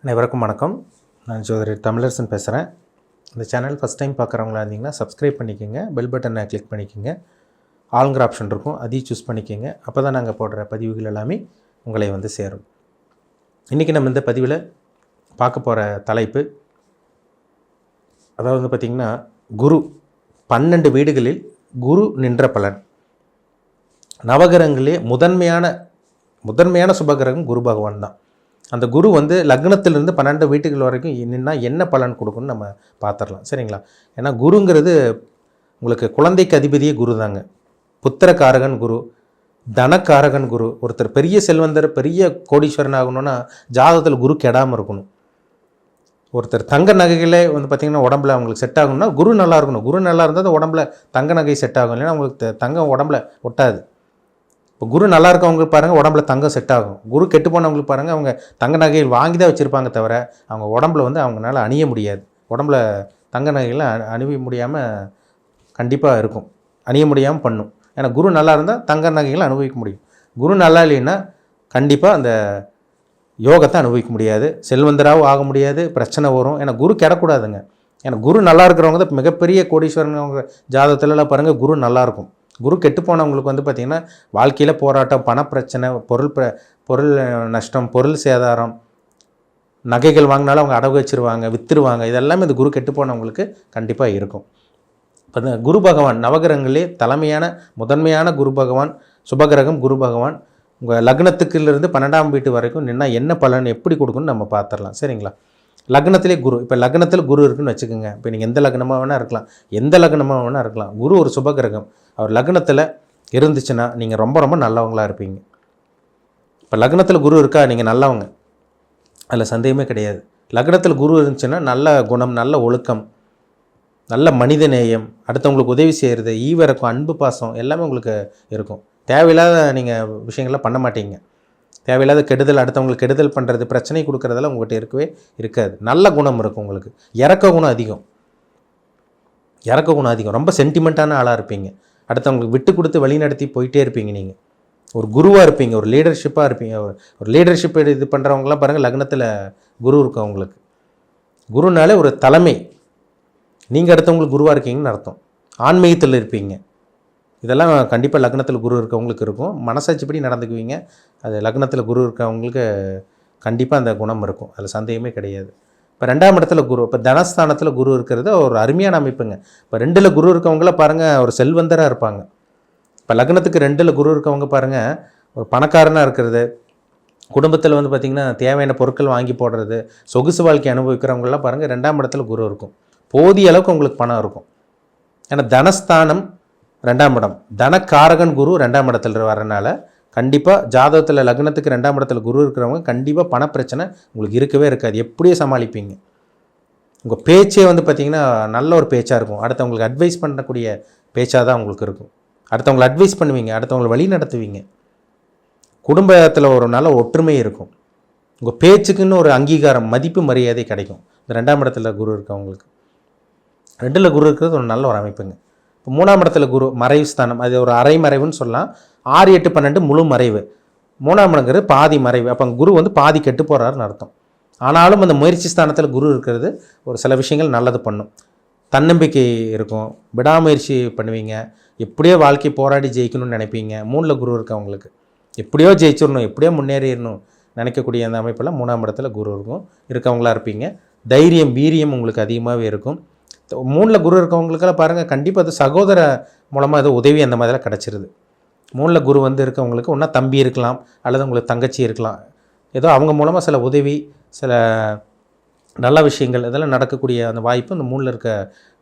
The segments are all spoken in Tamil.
அனைவருக்கும் வணக்கம். நான் ஜோதிடர் தமிழரசன் பேசுகிறேன். இந்த சேனல் ஃபஸ்ட் டைம் பார்க்குறவங்களா இருந்தீங்கன்னா சப்ஸ்கிரைப் பண்ணிக்கோங்க, பெல் பட்டனை கிளிக் பண்ணிக்கோங்க, ஆளுங்கிற ஆப்ஷன் இருக்கும், அதையும் சூஸ் பண்ணிக்கோங்க. அப்போ தான் நாங்கள் போடுற பதிவுகள் எல்லாமே உங்களை வந்து சேரும். இன்றைக்கி நம்ம இந்த பதிவில் பார்க்க போகிற தலைப்பு, அதாவது வந்து பார்த்திங்கன்னா குரு 12 வீடுகளில் குரு நின்ற பலன். நவகிரகங்களே முதன்மையான சுபகிரகம் குரு பகவான் தான். அந்த குரு வந்து லக்னத்திலிருந்து 12 வீட்டுகள் வரைக்கும் நின்னா என்ன பலன் கொடுக்குன்னு நம்ம பார்த்துடலாம், சரிங்களா? ஏன்னா குருங்கிறது உங்களுக்கு குழந்தைக்கு அதிபதியே குரு தாங்க. புத்திரக்காரகன் குரு, தனக்காரகன் குரு. ஒருத்தர் பெரிய செல்வந்தர், பெரிய கோடீஸ்வரன் ஆகணும்னா ஜாதகத்தில் குரு கெடாமல் இருக்கணும். ஒருத்தர் தங்க நகைகளே வந்து பார்த்திங்கன்னா உடம்புல அவங்களுக்கு செட் ஆகணும்னா குரு நல்லா இருக்கணும். குரு நல்லா இருந்தால் உடம்புல தங்க நகை செட் ஆகும், இல்லைன்னா அவங்களுக்கு தங்கம் உடம்புல ஒட்டாது. இப்போ குரு நல்லா இருக்கவங்களுக்கு பாருங்கள் உடம்புல தங்கம் செட் ஆகும். குரு கெட்டு போனவங்களுக்கு பாருங்கள் அவங்க தங்க நகைகள் வாங்கி தான் வச்சுருப்பாங்க, தவிர அவங்க உடம்புல வந்து அவங்களால அணிய முடியாது. உடம்புல தங்க நகைகள்லாம் அணிய முடியாமல் கண்டிப்பாக இருக்கும், அணிய முடியாமல் பண்ணும். ஏன்னா குரு நல்லா இருந்தால் தங்க நகைகளை அனுபவிக்க முடியும். குரு நல்லா இல்லைன்னா கண்டிப்பாக அந்த யோகத்தை அனுபவிக்க முடியாது, செல்வந்தராகவும் ஆக முடியாது, பிரச்சனை வரும். ஏன்னா குரு கெடக்கூடாதுங்க. ஏன்னா குரு நல்லா இருக்கிறவங்க தான் மிகப்பெரிய கோடீஸ்வரன். அவங்க ஜாதகத்துலலாம் பாருங்கள் குரு நல்லாயிருக்கும். குரு கெட்டு போனவங்களுக்கு வந்து பார்த்திங்கன்னா வாழ்க்கையில் போராட்டம், பணப்பிரச்சனை, பொருள் நஷ்டம், பொருள் சேதாரம், நகைகள் வாங்கினாலும் அவங்க அடகு வச்சுருவாங்க, விற்றுருவாங்க. இதெல்லாமே இந்த குரு கெட்டு போனவங்களுக்கு கண்டிப்பாக இருக்கும். இப்போ இந்த குரு பகவான் நவகிரகங்களே முதன்மையான குரு பகவான், சுபகிரகம் குரு பகவான் உங்கள் லக்னத்துக்குலேருந்து 12ஆம் வீட்டு வரைக்கும் நின்னா என்ன பலன் எப்படி கொடுக்குன்னு நம்ம பார்த்துடலாம், சரிங்களா? லக்னத்திலே குரு, இப்போ லக்னத்தில் குரு இருக்குன்னு வச்சுக்கோங்க. இப்போ நீங்கள் எந்த லக்னமாக வேணால் இருக்கலாம், எந்த லக்னமாக வேணால் இருக்கலாம். குரு ஒரு சுபகிரகம். அவர் லக்னத்தில் இருந்துச்சுன்னா நீங்கள் ரொம்ப ரொம்ப நல்லவங்களாக இருப்பீங்க. இப்போ லக்னத்தில் குரு இருக்கா, நீங்கள் நல்லவங்க, அதில் சந்தேகமே கிடையாது. லக்னத்தில் குரு இருந்துச்சுன்னா நல்ல குணம், நல்ல ஒழுக்கம், நல்ல மனித நேயம், அடுத்தவங்களுக்கு உதவி செய்கிறது, ஈவிரக்கம், அன்பு, பாசம் எல்லாமே உங்களுக்கு இருக்கும். தேவையில்லாத நீங்கள் விஷயங்கள்லாம் பண்ண மாட்டீங்க. தேவையில்லாத கெடுதல், அடுத்தவங்களுக்கு கெடுதல் பண்ணுறது, பிரச்சனை கொடுக்குறதெல்லாம் உங்கள்கிட்ட இருக்கவே இருக்காது. நல்ல குணம் இருக்கும் உங்களுக்கு. இறக்க குணம் அதிகம். ரொம்ப சென்டிமெண்ட்டான ஆளாக இருப்பீங்க. அடுத்தவங்களுக்கு விட்டு கொடுத்து வழி நடத்தி போயிட்டே இருப்பீங்க. நீங்கள் ஒரு குருவாக இருப்பீங்க, ஒரு லீடர்ஷிப்பாக இருப்பீங்க. ஒரு லீடர்ஷிப் இது பண்ணுறவங்களாம் பாருங்கள் லக்னத்தில் குரு இருக்கும் அவங்களுக்கு. குருனாலே ஒரு தலைமை. நீங்கள் அடுத்தவங்களுக்கு குருவாக இருக்கீங்கன்னு அர்த்தம். ஆன்மீகத்தில் இருப்பீங்க. இதெல்லாம் கண்டிப்பாக லக்னத்தில் குரு இருக்கவங்களுக்கு இருக்கும். மனசாட்சிப்படி நடந்துக்குவீங்க. அது லக்னத்தில் குரு இருக்கவங்களுக்கு கண்டிப்பாக அந்த குணம் இருக்கும், அதில் சந்தேகமே கிடையாது. இப்போ 2ஆம் இடத்துல குரு, இப்போ தனஸ்தானத்தில் குரு இருக்கிறது ஒரு அருமையான அமைப்புங்க. இப்போ 2ல் குரு இருக்கவங்கள பாருங்கள் ஒரு செல்வந்தராக இருப்பாங்க. இப்போ லக்னத்துக்கு 2ல் குரு இருக்கவங்க பாருங்கள் ஒரு பணக்காரனாக இருக்கிறது, குடும்பத்தில் வந்து பார்த்திங்கன்னா தேவையான பொருட்கள் வாங்கி போடுறது, சொகுசு வாழ்க்கை அனுபவிக்கிறவங்களாம் பாருங்கள் 2ஆம் இடத்துல குரு இருக்கும். போதிய அளவுக்கு உங்களுக்கு பணம் இருக்கும். ஏன்னா தனஸ்தானம் 2ஆம் இடம், தனக்காரகன் குரு 2ஆம் இடத்துல வரனால கண்டிப்பாக ஜாதகத்தில் லக்னத்துக்கு 2ஆம் இடத்துல குரு இருக்கிறவங்க கண்டிப்பாக பணப்பிரச்சனை உங்களுக்கு இருக்கவே இருக்காது. எப்படியே சமாளிப்பீங்க. உங்கள் பேச்சே வந்து பார்த்திங்கன்னா நல்ல ஒரு பேச்சாக இருக்கும். அடுத்தவங்களுக்கு அட்வைஸ் பண்ணக்கூடிய பேச்சாக தான் உங்களுக்கு இருக்கும். அடுத்தவங்களை அட்வைஸ் பண்ணுவீங்க, அடுத்தவங்களை வழி நடத்துவீங்க. குடும்பத்தில் ஒரு நல்ல ஒற்றுமை இருக்கும். உங்கள் பேச்சுக்குன்னு ஒரு அங்கீகாரம், மதிப்பு, மரியாதை கிடைக்கும். இந்த 2ஆம் இடத்துல குரு இருக்கவங்களுக்கு. 2ல் குரு இருக்கிறது ஒரு நல்ல ஒரு அமைப்புங்க. இப்போ 3ஆம் இடத்துல குரு மறைவு ஸ்தானம், அது ஒரு அரை மறைவுன்னு சொல்லலாம். 6, 8, 12 முழு மறைவு. 3ஆம் இடங்கிறது பாதி மறைவு. அப்போ குரு வந்து பாதி கெட்டு போகிறாருன்னு அர்த்தம். ஆனாலும் அந்த முயற்சி ஸ்தானத்தில் குரு இருக்கிறது ஒரு சில விஷயங்கள் நல்லது பண்ணும். தன்னம்பிக்கை இருக்கும், விடாமுயற்சி பண்ணுவீங்க, எப்படியோ வாழ்க்கை போராடி ஜெயிக்கணும்னு நினைப்பீங்க. 3ல் குரு இருக்கவங்களுக்கு எப்படியோ ஜெயிச்சிடணும், எப்படியோ முன்னேறிடணும் நினைக்கக்கூடிய அந்த அமைப்பில் 3ஆம் இடத்துல குரு இருக்கவங்களா இருப்பீங்க. தைரியம், வீரியம் உங்களுக்கு அதிகமாகவே இருக்கும். 3ல் குரு இருக்கவங்களுக்கெல்லாம் பாருங்கள் கண்டிப்பாக அது சகோதர மூலமாக அது உதவி அந்த மாதிரிலாம் கிடச்சிருது. 3ல் குரு வந்து இருக்கவங்களுக்கு ஒன்றா தம்பி இருக்கலாம், அல்லது உங்களுக்கு தங்கச்சி இருக்கலாம். ஏதோ அவங்க மூலமாக சில உதவி, சில நல்ல விஷயங்கள் இதெல்லாம் நடக்கக்கூடிய அந்த வாய்ப்பு இந்த 3ல் இருக்க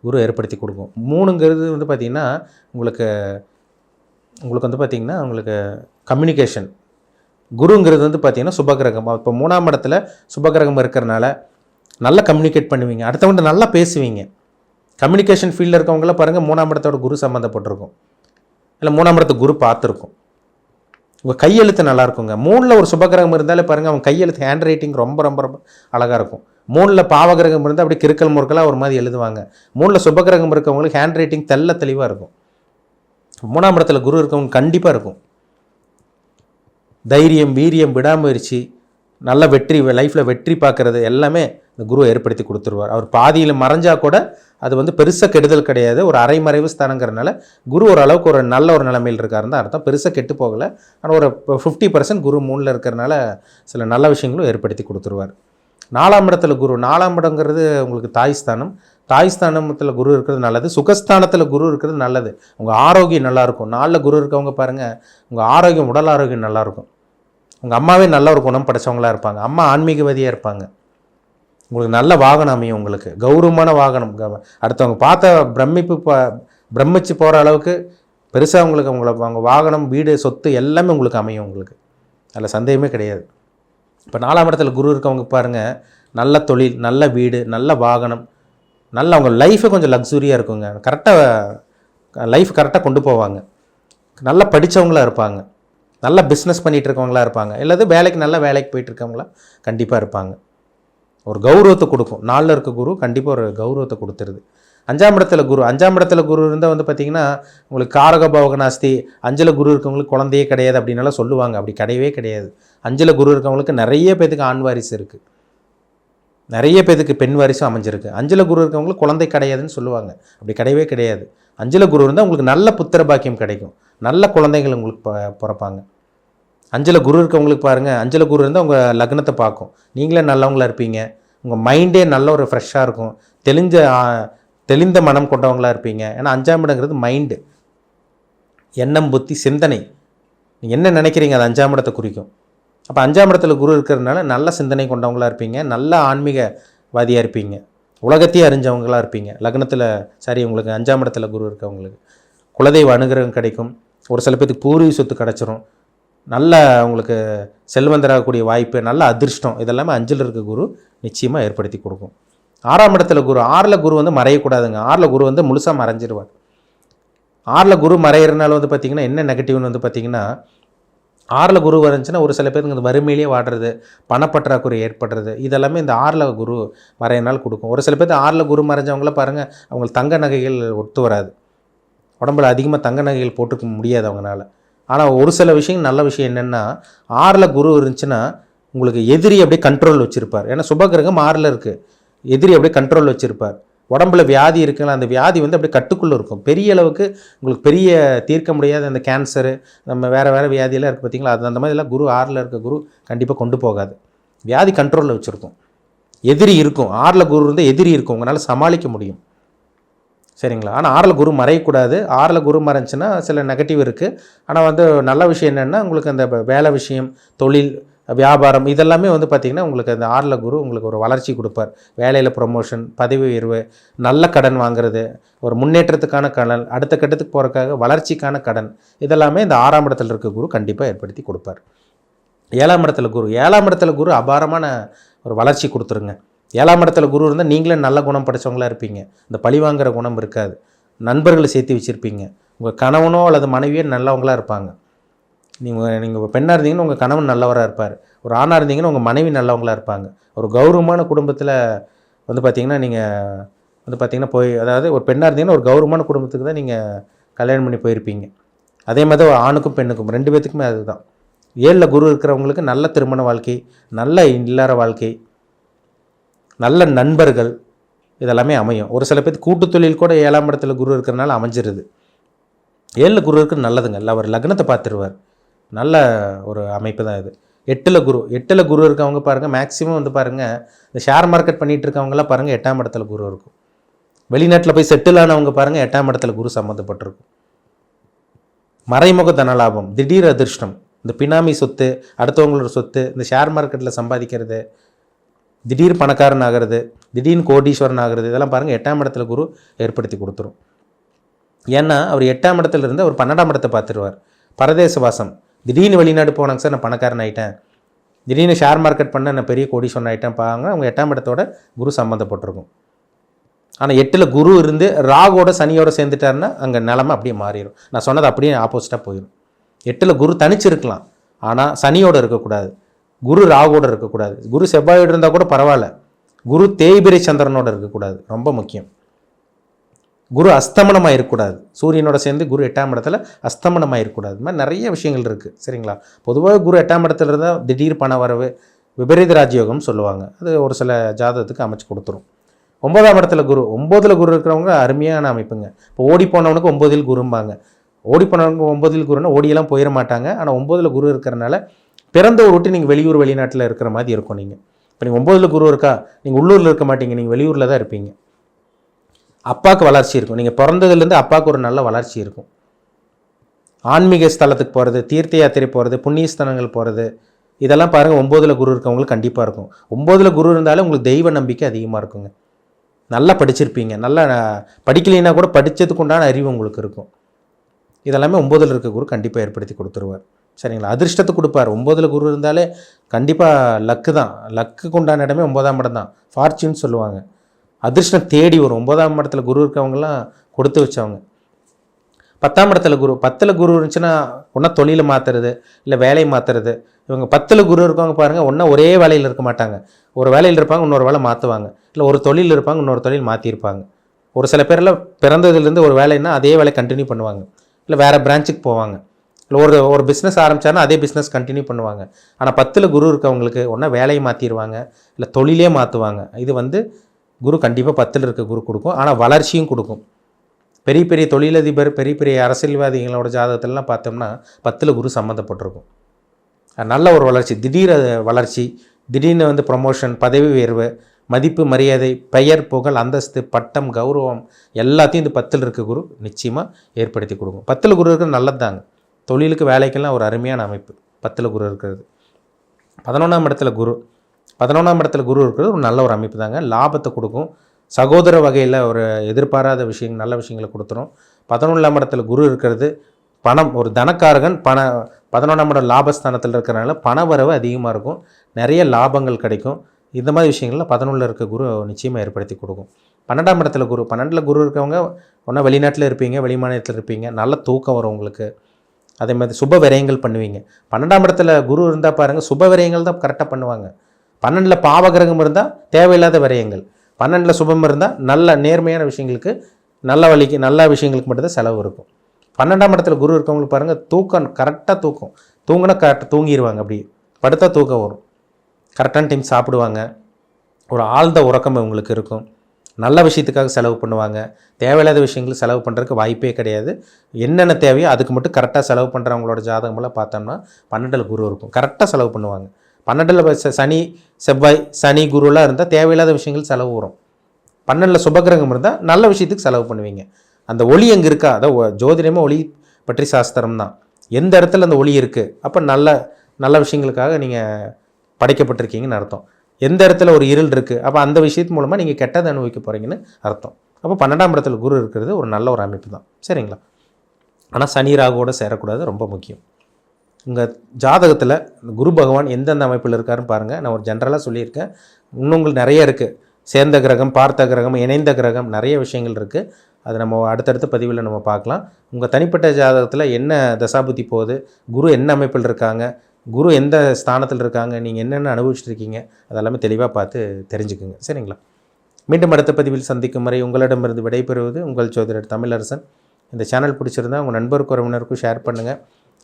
குரு ஏற்படுத்தி கொடுக்கும். 3ங்கிறது வந்து பார்த்திங்கன்னா உங்களுக்கு வந்து பார்த்திங்கன்னா உங்களுக்கு கம்யூனிகேஷன். குருங்கிறது வந்து பார்த்திங்கன்னா சுபகிரகம். இப்போ 3ஆம் இடத்துல சுபகிரகம் இருக்கிறனால நல்லா கம்யூனிகேட் பண்ணுவீங்க, அடுத்தவங்க நல்லா பேசுவீங்க. கம்யூனிகேஷன் ஃபீல்டில் இருக்கவங்களாம் பாருங்கள் 3ஆம் இடத்தோட குரு சம்மந்தப்பட்டிருக்கும், இல்லை 3ஆம் இடத்து குரு பார்த்துருக்கும். உங்கள் கையெழுத்து நல்லா இருக்குங்க. 3ல் ஒரு சுபகிரகம் இருந்தாலே பாருங்கள் அவங்க கையெழுத்து, ஹேண்ட் ரைட்டிங் ரொம்ப ரொம்ப ரொம்ப அழகாக இருக்கும். 3ல் பாவகிரகம் இருந்தால் அப்படி கிறுக்கல் முறுக்கலாக ஒரு மாதிரி எழுதுவாங்க. 3ல் சுபகிரகம் இருக்கவங்களுக்கு ஹேண்ட் ரைட்டிங் தெளிவாக இருக்கும். 3ஆம் இடத்துல குரு இருக்கவங்க கண்டிப்பாக இருக்கும். தைரியம், வீரியம், விடாமுயற்சி, நல்ல வெற்றி, லைஃப்பில் வெற்றி பார்க்குறது எல்லாமே இந்த குரு ஏற்படுத்தி கொடுத்துருவார். அவர் பாதியில் மறைஞ்சால் கூட அது வந்து பெருசாக கெடுதல் கிடையாது. ஒரு அரைமறைவு ஸ்தானங்கிறதுனால குரு ஓரளவுக்கு ஒரு நல்ல ஒரு நிலைமையில் இருக்காருன்னு தான் அர்த்தம். பெருசாக கெட்டு போகலை. ஆனால் ஒரு 50% குரு 3ல் இருக்கிறனால சில நல்ல விஷயங்களும் ஏற்படுத்தி கொடுத்துருவார். 4ஆம் இடத்துல குரு, 4ஆம் இடங்கிறது உங்களுக்கு தாய்ஸ்தானம். தாய்ஸ்தானத்தில் குரு இருக்கிறது நல்லது. சுகஸ்தானத்தில் குரு இருக்கிறது நல்லது. உங்கள் ஆரோக்கியம் நல்லாயிருக்கும். 4ல் குரு இருக்கவங்க பாருங்கள், உங்கள் ஆரோக்கியம், உடல் ஆரோக்கியம் நல்லாயிருக்கும். உங்கள் அம்மாவே நல்ல ஒரு குணம் படைச்சவங்களாக இருப்பாங்க. அம்மா ஆன்மீகவாதியாக இருப்பாங்க. உங்களுக்கு நல்ல வாகனம் அமையும். உங்களுக்கு கௌரவமான வாகனம், அடுத்தவங்க பார்த்த பிரமிச்சு போகிற அளவுக்கு பெருசாக உங்களுக்கு அவங்க வாகனம், வீடு, சொத்து எல்லாமே உங்களுக்கு அமையும். உங்களுக்கு அதில் சந்தேகமே கிடையாது. இப்போ 4ஆம் இடத்துல குரு இருக்கவங்க பாருங்கள், நல்ல தொழில், நல்ல வீடு, நல்ல வாகனம், நல்ல அவங்க லைஃபு கொஞ்சம் லக்ஸுரியாக இருக்குங்க. கரெக்டாக கொண்டு போவாங்க. நல்லா படித்தவங்களாக இருப்பாங்க. நல்லா பிஸ்னஸ் பண்ணிகிட்டு இருக்கவங்களா இருப்பாங்க. இல்லாத நல்ல வேலைக்கு போயிட்டுருக்கவங்களா கண்டிப்பாக இருப்பாங்க. ஒரு கௌரவத்தை கொடுக்கும். 4ல் இருக்க குரு கண்டிப்பாக ஒரு கௌரவத்தை கொடுத்துருது. 5ஆம் இடத்துல குரு இருந்தால் வந்து பார்த்திங்கன்னா உங்களுக்கு காரக பவகநாஸ்தி. 5ல் குரு இருக்கவங்களுக்கு குழந்தையே கிடையாது அப்படின்னால சொல்லுவாங்க. அப்படி கிடையவே கிடையாது. 5ல் குரு இருக்கவங்களுக்கு நிறைய பேத்துக்கு ஆண் வாரிசு இருக்குது, நிறைய பேத்துக்கு பெண் வாரிசும் அமைஞ்சிருக்கு. 5ல் குரு இருக்கவங்களுக்கு குழந்தை கிடையாதுன்னு சொல்லுவாங்க. அப்படி கிடையவே கிடையாது. 5ல் குரு இருந்தால் உங்களுக்கு நல்ல புத்திர பாக்கியம் கிடைக்கும். நல்ல குழந்தைகள் உங்களுக்கு பிறப்பாங்க. 5ல் குரு இருக்கவங்களுக்கு பாருங்கள், 5ல் குரு இருந்தால் உங்கள் லக்னத்தை பார்க்கும். நீங்களே நல்லவங்களா இருப்பீங்க. உங்கள் மைண்டே நல்ல ஒரு ஃப்ரெஷ்ஷாக இருக்கும். தெளிந்த மனம் கொண்டவங்களாக இருப்பீங்க. ஏன்னா 5ஆம் இடங்கிறது மைண்டு, எண்ணம், புத்தி, சிந்தனை. நீங்கள் என்ன நினைக்கிறீங்க அது 5ஆம் இடத்தை குறிக்கும். அப்போ 5ஆம் இடத்துல குரு இருக்கிறதுனால நல்ல சிந்தனை கொண்டவங்களாக இருப்பீங்க. நல்ல ஆன்மீகவாதியாக இருப்பீங்க. உலகத்தையே அறிஞ்சவங்களாக இருப்பீங்க. லக்னத்தில் உங்களுக்கு 5ஆம் இடத்துல குரு இருக்கவங்களுக்கு குலதெய்வ அனுகிரகம் கிடைக்கும். ஒரு சில பேருக்கு பூர்வீக சொத்து கிடச்சிரும். நல்ல உங்களுக்கு செல்வந்தராகக்கூடிய வாய்ப்பு, நல்ல அதிர்ஷ்டம், இதெல்லாமே 5ல் இருக்க குரு நிச்சயமாக ஏற்படுத்தி கொடுக்கும். 6ஆம் இடத்துல குரு, 6ல் குரு வந்து மறையக்கூடாதுங்க. 6ல் குரு வந்து முழுசாக மறைஞ்சிருவார். 6ல் குரு மறையிறனால வந்து பார்த்திங்கன்னா என்ன நெகட்டிவ்னு வந்து பார்த்திங்கன்னா, 6ல் குரு வந்துச்சுன்னா ஒரு சில பேருக்கு இந்த வறுமையிலேயே வாடுறது, பணப்பற்றாக்குறை ஏற்படுறது, இதெல்லாமே இந்த 6ல் குரு மறையினால் கொடுக்கும். ஒரு சில பேருக்கு 6ல் குரு மறைஞ்சவங்கள பாருங்கள், அவங்களுக்கு தங்க நகைகள் ஒத்து வராது. உடம்புல அதிகமாக தங்க நகைகள் போட்டுக்க முடியாது அவங்களால. ஆனால் ஒரு சில விஷயம், நல்ல விஷயம் என்னென்னா, 6ல் குரு இருந்துச்சுன்னா உங்களுக்கு எதிரி அப்படியே கண்ட்ரோல் வச்சுருப்பார். ஏன்னா சுபகிரகம் 6ல் இருக்குது. எதிரி அப்படியே கண்ட்ரோல் வச்சுருப்பார். உடம்புல வியாதி இருக்குங்களா, அந்த வியாதி வந்து அப்படியே கட்டுக்குள்ளே இருக்கும். பெரிய அளவுக்கு உங்களுக்கு பெரிய தீர்க்க முடியாத அந்த கேன்சரு, நம்ம வேறு வியாதியெல்லாம் இருக்குது பார்த்திங்களா, அது அந்த மாதிரிலாம் குரு 6ல் இருக்க குரு கண்டிப்பாக கொண்டு போகாது. வியாதி கண்ட்ரோலில் வச்சுருக்கும். எதிரி இருக்கும். 6ல் குரு இருந்தால் எதிரி இருக்கும், உங்களால் சமாளிக்க முடியும். சரிங்களா. ஆனால் 6ல் குரு மறையக்கூடாது. 6ல் குரு மறைஞ்சுன்னா சில நெகட்டிவ் இருக்குது. ஆனால் வந்து நல்ல விஷயம் என்னென்னா, உங்களுக்கு அந்த வேலை விஷயம், தொழில், வியாபாரம், இதெல்லாமே வந்து பார்த்திங்கன்னா உங்களுக்கு அந்த 6ல் குரு உங்களுக்கு ஒரு வளர்ச்சி கொடுப்பார். வேலையில் ப்ரொமோஷன், பதவி உயர்வு, நல்ல கடன் வாங்குறது, ஒரு முன்னேற்றத்துக்கான கடன், அடுத்த கட்டத்துக்கு போகிறதுக்காக வளர்ச்சிக்கான கடன், இதெல்லாமே இந்த 6ஆம் இடத்துல இருக்க குரு கண்டிப்பாக ஏற்படுத்தி கொடுப்பார். 7ஆம் இடத்துல குரு அபாரமான ஒரு வளர்ச்சி கொடுத்துருங்க. 7ஆம் இடத்துல குரு இருந்தால் நீங்களே நல்ல குணம் படைச்சவங்களாக இருப்பீங்க. இந்த பழிவாங்கிற குணம் இருக்காது. நண்பர்களை சேர்த்து வச்சுருப்பீங்க. உங்கள் கணவனோ அல்லது மனைவியோ நல்லவங்களாக இருப்பாங்க. நீங்கள் பெண்ணாக இருந்தீங்கன்னா உங்கள் கணவன் நல்லவராக இருப்பார். ஒரு ஆணாக இருந்தீங்கன்னா உங்கள் மனைவி நல்லவங்களாக இருப்பாங்க. ஒரு கௌரவமான குடும்பத்தில் வந்து பார்த்திங்கன்னா நீங்கள் வந்து பார்த்திங்கன்னா அதாவது ஒரு பெண்ணாக இருந்தீங்கன்னா ஒரு கௌரவமான குடும்பத்துக்கு தான் நீங்கள் கல்யாணம் பண்ணி போயிருப்பீங்க. அதே மாதிரி ஒரு ஆணுக்கும் பெண்ணுக்கும் 2 பேத்துக்குமே அதுதான். 7ல் குரு இருக்கிறவங்களுக்கு நல்ல திருமண வாழ்க்கை, நல்ல இல்லற வாழ்க்கை, நல்ல நண்பர்கள், இதெல்லாமே அமையும். ஒரு சில பேர் கூட்டு தொழில் கூட 7ஆம் இடத்துல குரு இருக்கிறனால அமைஞ்சிருது. 7ல் குரு இருக்கிறது நல்லதுங்க. அவர் லக்னத்தை பார்த்துருவார். நல்ல ஒரு அமைப்பு தான் இது. 8ல் குரு இருக்கவங்க பாருங்கள், மேக்ஸிமம் வந்து பாருங்கள், இந்த ஷேர் மார்க்கெட் பண்ணிகிட்டு இருக்கவங்களாம் பாருங்கள் 8ஆம் இடத்துல குரு இருக்கும். வெளிநாட்டில் போய் செட்டில் ஆனவங்க பாருங்கள் 8ஆம் இடத்துல குரு சம்மந்தப்பட்டிருக்கும். மறைமுக தனலாபம், திடீர் அதிர்ஷ்டம், இந்த பினாமி சொத்து, அடுத்தவங்களோட சொத்து, இந்த ஷேர் மார்க்கெட்டில் சம்பாதிக்கிறது, திடீர் பணக்காரன் ஆகிறது, திடீர்னு கோடீஸ்வரன் ஆகிறது, இதெல்லாம் பாருங்கள் 8ஆம் இடத்துல குரு ஏற்படுத்தி கொடுத்துரும். ஏன்னா அவர் 8ஆம் இடத்துல இருந்து அவர் 12ஆம் இடத்தை பார்த்துருவார். பரதேச வாசம், திடீர்னு வெளிநாடு போனாங்க சார், நான் பணக்காரன் ஆகிட்டேன், திடீர்னு ஷேர் மார்க்கெட் பண்ண நான் பெரிய கோடீஸ்வரன் ஆகிட்டேன் பாங்க, அவங்க 8ஆம் இடத்தோட குரு சம்மந்தப்பட்டிருக்கும். ஆனால் 8ல் குரு இருந்து ராகோட சனியோட சேர்ந்துட்டாருன்னா அங்கே நிலமை அப்படியே மாறிடும். நான் சொன்னது அப்படியே ஆப்போசிட்டாக போயிடும். 8ல் குரு தனிச்சிருக்கலாம், ஆனால் சனியோடு இருக்கக்கூடாது, குரு ராகோடு இருக்கக்கூடாது, குரு செவ்வாயோடு இருந்தால் கூட பரவாயில்ல, குரு தேய்பிரை சந்திரனோடு இருக்கக்கூடாது, ரொம்ப முக்கியம். குரு அஸ்தமனமாக இருக்கக்கூடாது, சூரியனோட சேர்ந்து குரு 8ஆம் இடத்துல அஸ்தமனமாக இருக்கக்கூடாது. இது மாதிரி நிறைய விஷயங்கள் இருக்குது. சரிங்களா. பொதுவாக குரு 8ஆம் இடத்துல இருந்தால் திடீர் பண வரவு, விபரீத ராஜயோகம் சொல்லுவாங்க. அது ஒரு சில ஜாதகத்துக்கு அமைச்சு கொடுத்துரும். 9ஆம் இடத்துல குரு, 9ல் குரு இருக்கிறவங்க அருமையான அமைப்புங்க. இப்போ ஓடி போனவனுக்கு 9ல் குரும்பாங்க. ஓடி போனவனுக்கு 9ல் குருன்னா ஓடியெல்லாம் போயிட மாட்டாங்க. ஆனால் 9ல் குரு இருக்கிறனால பிறந்த ஒரு விட்டு நீங்கள் வெளியூர் வெளிநாட்டில் இருக்கிற மாதிரி இருக்கும். நீங்கள் இப்போ நீங்கள் 9ல் குரு இருக்கா, நீங்கள் உள்ளூரில் இருக்க மாட்டீங்க, நீங்கள் வெளியூரில் தான் இருப்பீங்க. அப்பாவுக்கு வளர்ச்சி இருக்கும். நீங்கள் பிறந்ததுலேருந்து அப்பாவுக்கு ஒரு நல்ல வளர்ச்சி இருக்கும். ஆன்மீக ஸ்தலத்துக்கு போகிறது, தீர்த்த யாத்திரை போகிறது, புண்ணிய ஸ்தலங்கள் போகிறது, இதெல்லாம் பாருங்கள் 9ல் குரு இருக்கவங்களுக்கு கண்டிப்பாக இருக்கும். 9ல் குரு இருந்தாலே உங்களுக்கு தெய்வ நம்பிக்கை அதிகமாக இருக்குங்க. நல்லா படிச்சிருப்பீங்க. நல்லா படிக்கலைன்னா கூட படித்ததுக்கு உண்டான அறிவு உங்களுக்கு இருக்கும். இதெல்லாமே 9ல் இருக்க குரு கண்டிப்பாக ஏற்படுத்தி கொடுத்துருவார். சரிங்களா? அதிர்ஷ்டத்தை கொடுப்பார். 9ல் குரு இருந்தாலே கண்டிப்பாக லக்கு தான். லக்குக்கு உண்டான இடமே 9ஆம் இடம் தான். ஃபார்ச்சூன் சொல்லுவாங்க. அதிர்ஷ்டம் தேடி வரும். 9ஆம் இடத்துல குரு இருக்கவங்கலாம் கொடுத்து வச்சவங்க. 10ஆம் இடத்துல குரு, 10ல் குரு இருந்துச்சுன்னா ஒன்றா தொழிலை மாற்றுறது, இல்லை வேலையை மாற்றுறது. இவங்க 10ல் குரு இருக்கவங்க பாருங்கள், ஒன்றா ஒரே வேலையில் இருக்க மாட்டாங்க. ஒரு வேலையில் இருப்பாங்க, இன்னொரு வேலை மாற்றுவாங்க. இல்லை ஒரு தொழில் இருப்பாங்க, இன்னொரு தொழில் மாற்றிருப்பாங்க. ஒரு சில பேரில் பிறந்ததுலேருந்து ஒரு வேலைன்னா அதே வேலை கண்டினியூ பண்ணுவாங்க. இல்லை வேறு பிரான்ச்சுக்கு போவாங்க. இல்லை ஒரு பிஸ்னஸ் ஆரம்பித்தாருன்னா அதே பிஸ்னஸ் கண்டினியூ பண்ணுவாங்க. ஆனால் 10ல் குரு இருக்கவங்களுக்கு ஒன்றா வேலையை மாற்றிடுவாங்க, இல்லை தொழிலே மாற்றுவாங்க. இது குரு கண்டிப்பாக 10ல் இருக்க குரு கொடுக்கும். ஆனால் வளர்ச்சியும் கொடுக்கும். பெரிய பெரிய தொழிலதிபர், பெரிய பெரிய அரசியல்வாதிகளோட ஜாதகத்திலலாம் பார்த்தோம்னா 10ல் குரு சம்மந்தப்பட்டிருக்கும். நல்ல ஒரு வளர்ச்சி, திடீர் வளர்ச்சி, திடீர்னு ப்ரமோஷன், பதவி உயர்வு, மதிப்பு, மரியாதை, பெயர், புகழ், அந்தஸ்து, பட்டம், கௌரவம் எல்லாத்தையும் இந்த 10ல் இருக்க குரு நிச்சயமாக ஏற்படுத்தி கொடுக்கும். 10ல் குரு இருக்கிறது நல்லது தாங்க. தொழிலுக்கு வேலைக்கெல்லாம் ஒரு அருமையான அமைப்பு 10ல் குரு இருக்கிறது. 11ஆம் இடத்துல குரு, 11ஆம் இடத்துல குரு இருக்கிறது ஒரு நல்ல ஒரு அமைப்பு தாங்க. லாபத்தை கொடுக்கும். சகோதர வகையில் ஒரு எதிர்பாராத விஷயங்கள், நல்ல விஷயங்களை கொடுத்துரும். 11ஆம் இடத்துல குரு இருக்கிறது பணம், ஒரு தனக்காரகன். 11ஆம் இடம் லாபஸ்தானத்தில் இருக்கிறனால பண வரவு அதிகமாக இருக்கும். நிறைய லாபங்கள் கிடைக்கும். இந்த மாதிரி விஷயங்களில் 11ல் இருக்க குரு நிச்சயமாக ஏற்படுத்தி கொடுக்கும். 12ஆம் இடத்துல குரு, 12ல் குரு இருக்கவங்க ஒன்றா வெளிநாட்டில் இருப்பீங்க, வெளி மாநிலத்தில் இருப்பீங்க. நல்ல தூக்கம் வரும் உங்களுக்கு. அதே மாதிரி சுப விரயங்கள் பண்ணுவீங்க. 12ஆம் இடத்துல குரு இருந்தால் பாருங்கள், சுப விரயங்கள் தான் கரெக்டாக பண்ணுவாங்க. 12ல் பாவகிரகம் இருந்தால் தேவையில்லாத விரயங்கள், 12ல் சுபம் இருந்தால் நல்ல நேர்மையான விஷயங்களுக்கு, நல்ல வழிக்கு, நல்ல விஷயங்களுக்கு மட்டும்தான் செலவு இருக்கும். 12ஆம் இடத்துல குரு இருக்கவங்களுக்கு பாருங்கள், தூக்கம் கரெக்டாக தூங்கினா கரெக்டாக தூங்கிடுவாங்க. அப்படி படுத்தா தூக்கம் வரும். கரெக்டான டைம் சாப்பிடுவாங்க. ஒரு ஆழ்ந்த உறக்கம் இவங்களுக்கு இருக்கும். நல்ல விஷயத்துக்காக செலவு பண்ணுவாங்க. தேவையில்லாத விஷயங்களுக்கு செலவு பண்ணுறதுக்கு வாய்ப்பே கிடையாது. என்னென்ன தேவையோ அதுக்கு மட்டும் கரெக்டாக செலவு பண்ணுறவங்களோட ஜாதகமெல்லாம் பார்த்தோம்னா 12ல் குரு இருக்கும். கரெக்டாக செலவு பண்ணுவாங்க. 12ல் சனி, செவ்வாய், சனி, குருலாம் இருந்தால் தேவையில்லாத விஷயங்கள் செலவு வரும். 12ல் சுபகிரகம் இருந்தால் நல்ல விஷயத்துக்கு செலவு பண்ணுவீங்க. அந்த ஒளி அங்கே இருக்கா, அதான் ஜோதிடமே ஒளி பற்றி சாஸ்திரம் தான். எந்த இடத்துல அந்த ஒளி இருக்குது, அப்போ நல்ல விஷயங்களுக்காக நீங்கள் படைக்கப்பட்டிருக்கீங்கன்னு அர்த்தம். எந்த இடத்துல ஒரு இருள் இருக்குது, அப்போ அந்த விஷயத்து மூலமாக நீங்கள் கெட்டதை அனுபவிக்க போகிறீங்கன்னு அர்த்தம். அப்போ 12ஆம் இடத்துல குரு இருக்கிறது ஒரு நல்ல ஒரு அமைப்பு தான். சரிங்களா? ஆனால் சனி ராகுவோட சேரக்கூடாது, ரொம்ப முக்கியம். உங்கள் ஜாதகத்தில் குரு பகவான் எந்தெந்த அமைப்பில் இருக்காருன்னு பாருங்கள். நான் ஒரு ஜென்ரலாக சொல்லியிருக்கேன். இன்னும் நிறைய இருக்குது. சேர்ந்த கிரகம், பார்த்த கிரகம், இணைந்த கிரகம், நிறைய விஷயங்கள் இருக்குது. அது நம்ம அடுத்தடுத்த பதிவில் நம்ம பார்க்கலாம். உங்கள் தனிப்பட்ட ஜாதகத்தில் என்ன தசாபுத்தி போகுது, குரு என்ன அமைப்பில் இருக்காங்க, குரு எந்த ஸ்தானத்தில் இருக்காங்க, நீங்கள் என்னென்ன அனுபவிச்சுட்டு இருக்கீங்க, அதெல்லாமே தெளிவாக பார்த்து தெரிஞ்சுக்குங்க. சரிங்களா? மீண்டும் அடுத்த பதிவில் சந்திக்கும் வரை உங்களிடமிருந்து விடைபெறுவது உங்கள் ஜோதிடர் தமிழரசன். இந்த சேனல் பிடிச்சிருந்தால் உங்கள் நண்பருக்கு, உறவினருக்கும் ஷேர் பண்ணுங்கள்,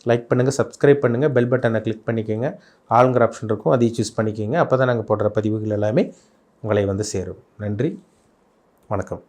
லைக் பண்ணுங்கள், சப்ஸ்கிரைப் பண்ணுங்கள், பெல் பட்டனை கிளிக் பண்ணிக்கோங்க. ஆளுங்கிற ஆப்ஷன் இருக்கும், அதையும் சூஸ் பண்ணிக்கோங்க. அப்போ தான் நாங்கள் போடுற பதிவுகள் எல்லாமே உங்களை சேரும். நன்றி, வணக்கம்.